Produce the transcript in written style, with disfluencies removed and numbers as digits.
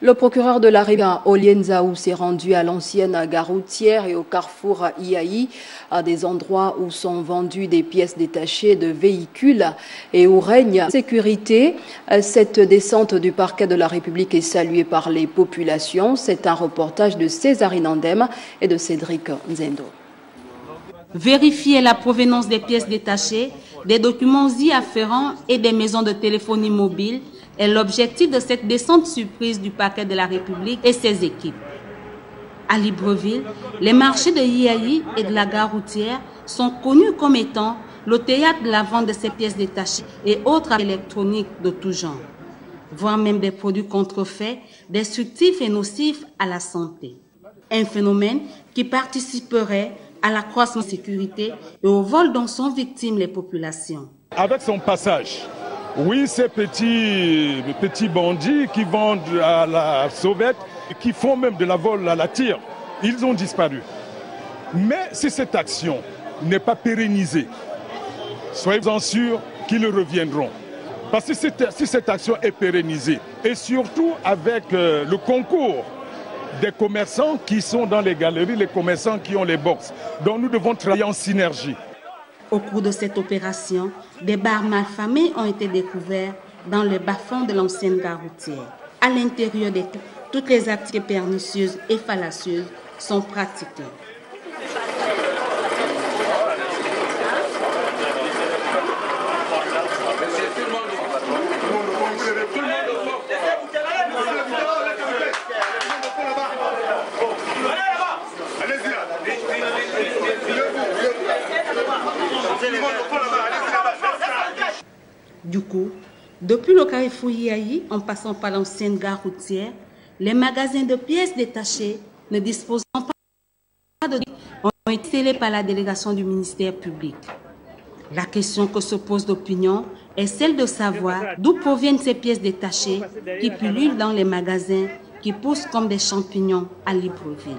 Le procureur de la République, Olienzaou, s'est rendu à l'ancienne gare routière et au carrefour Iaï, à des endroits où sont vendues des pièces détachées de véhicules et où règne la sécurité. Cette descente du parquet de la République est saluée par les populations. C'est un reportage de Césarine Andem et de Cédric Nzendo. Vérifier la provenance des pièces détachées, des documents y afférents et des maisons de téléphonie mobile est l'objectif de cette descente surprise du parquet de la République et ses équipes. À Libreville, les marchés de Iaï et de la gare routière sont connus comme étant le théâtre de la vente de ces pièces détachées et autres électroniques de tout genre, voire même des produits contrefaits, destructifs et nocifs à la santé. Un phénomène qui participerait à l'accroissement de la sécurité et au vol dont sont victimes les populations. Avec son passage, oui, ces petits bandits qui vendent à la sauvette, qui font même de la vol à la tire, ils ont disparu. Mais si cette action n'est pas pérennisée, soyez-en sûrs qu'ils reviendront. Parce que si cette action est pérennisée, et surtout avec le concours des commerçants qui sont dans les galeries, les commerçants qui ont les box, dont nous devons travailler en synergie. Au cours de cette opération, des bars malfamés ont été découverts dans le bas-fond de l'ancienne gare routière. À l'intérieur de toutes les activités pernicieuses et fallacieuses sont pratiquées. Du coup, depuis le carrefour Iaï, en passant par l'ancienne gare routière, les magasins de pièces détachées ne disposant pas de ont été scellés par la délégation du ministère public. La question que se pose l'opinion est celle de savoir d'où proviennent ces pièces détachées qui pullulent dans les magasins, qui poussent comme des champignons à Libreville.